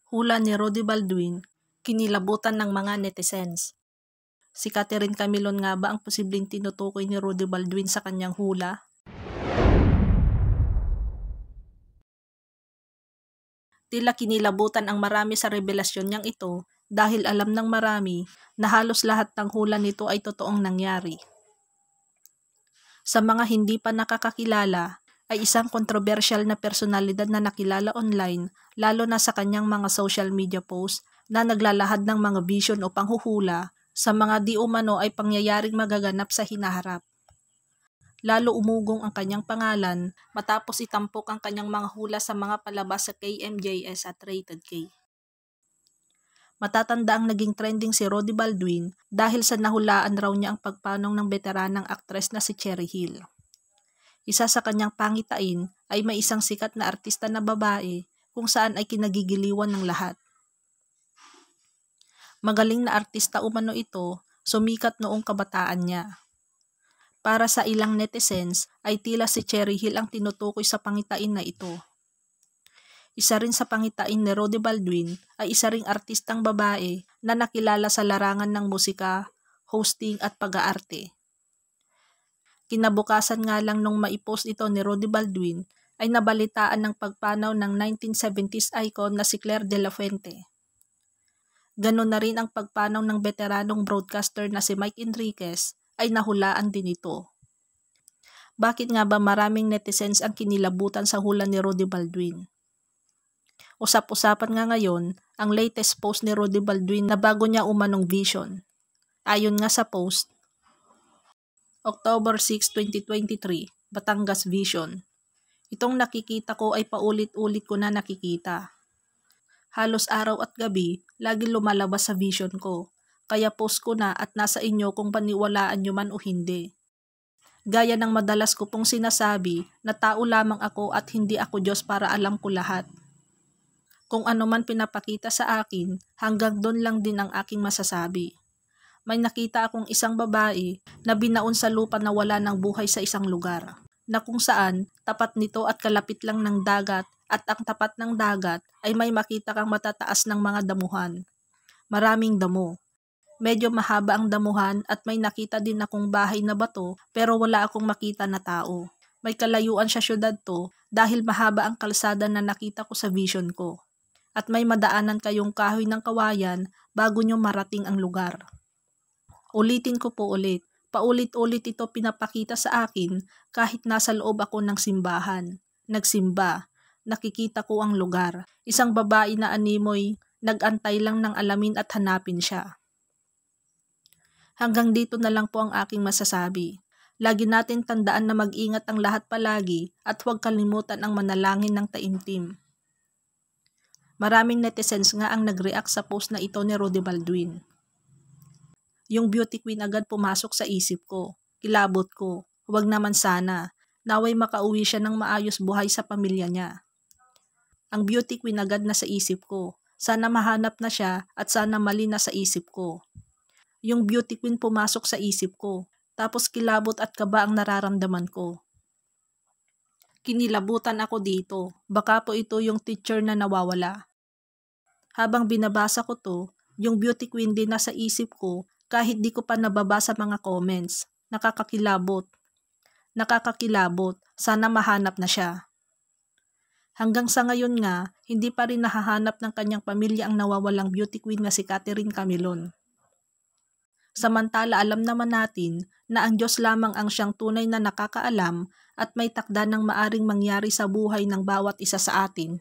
Hula ni Rudy Baldwin, kinilabutan ng mga netizens. Si Catherine Camilon nga ba ang posibleng tinutukoy ni Rudy Baldwin sa kanyang hula? Tila kinilabutan ang marami sa revelasyon niyang ito dahil alam ng marami na halos lahat ng hula nito ay totoong nangyari. Sa mga hindi pa nakakakilala, ay isang kontrobersyal na personalidad na nakilala online lalo na sa kanyang mga social media posts na naglalahad ng mga vision o panghuhula sa mga di umano ay pangyayaring magaganap sa hinaharap. Lalo umugong ang kanyang pangalan matapos itampok ang kanyang mga hula sa mga palabas sa KMJS at Rated K. Matatanda ang naging trending si Rudy Baldwin dahil sa nahulaan raw niya ang pagpanong ng veteranang aktres na si Cherry Hill. Isa sa kanyang pangitain ay may isang sikat na artista na babae kung saan ay kinagigiliwan ng lahat. Magaling na artista umano ito, sumikat noong kabataan niya. Para sa ilang netizens ay tila si Cherry Hill ang tinutukoy sa pangitain na ito. Isa rin sa pangitain ni Rudy Baldwin ay isa ring artistang babae na nakilala sa larangan ng musika, hosting at pag-aarte. Kinabukasan nga lang nung maipost ito ni Rudy Baldwin ay nabalitaan ng pagpanaw ng 1970s icon na si Claire de la Fuente. Ganon na rin ang pagpanaw ng veteranong broadcaster na si Mike Enriquez ay nahulaan din ito. Bakit nga ba maraming netizens ang kinilabutan sa hula ni Rudy Baldwin? Usap-usapan nga ngayon ang latest post ni Rudy Baldwin na bago niya umanong vision. Ayon nga sa post, October 6, 2023, Batangas Vision. Itong nakikita ko ay paulit-ulit ko na nakikita. Halos araw at gabi, lagi lumalabas sa vision ko. Kaya post ko na at nasa inyo kung paniwalaan nyo man o hindi. Gaya ng madalas ko pong sinasabi na tao lamang ako at hindi ako Diyos para alam ko lahat. Kung ano man pinapakita sa akin, hanggang doon lang din ang aking masasabi. May nakita akong isang babae na binaon sa lupa na wala ng buhay sa isang lugar, na kung saan tapat nito at kalapit lang ng dagat at ang tapat ng dagat ay may makita kang matataas ng mga damuhan. Maraming damo. Medyo mahaba ang damuhan at may nakita din akong bahay na bato pero wala akong makita na tao. May kalayuan sa syudad to dahil mahaba ang kalsada na nakita ko sa vision ko. At may madaanan kayong kahoy ng kawayan bago nyo marating ang lugar. Ulitin ko po ulit, paulit-ulit ito pinapakita sa akin kahit nasa loob ako ng simbahan. Nagsimba, nakikita ko ang lugar. Isang babae na animoy, nag-antay lang ng alamin at hanapin siya. Hanggang dito na lang po ang aking masasabi. Lagi natin tandaan na mag-ingat ang lahat palagi at huwag kalimutan ang manalangin ng taimtim. Maraming netizens nga ang nag-react sa post na ito ni Rudy Baldwin. Yung beauty queen agad pumasok sa isip ko. Kilabot ko. Huwag naman sana. Naway makauwi siya ng maayos buhay sa pamilya niya. Ang beauty queen agad na sa isip ko. Sana mahanap na siya at sana mali na sa isip ko. Yung beauty queen pumasok sa isip ko. Tapos kilabot at kaba ang nararamdaman ko. Kinilabutan ako dito. Baka po ito yung teacher na nawawala. Habang binabasa ko to, yung beauty queen din nasa isip ko kahit di ko pa nababasa mga comments. Nakakakilabot. Nakakakilabot. Sana mahanap na siya. Hanggang sa ngayon nga, hindi pa rin nahahanap ng kanyang pamilya ang nawawalang beauty queen na si Catherine Camilon. Samantala alam naman natin na ang Diyos lamang ang siyang tunay na nakakaalam at may takda ng maaring mangyari sa buhay ng bawat isa sa atin.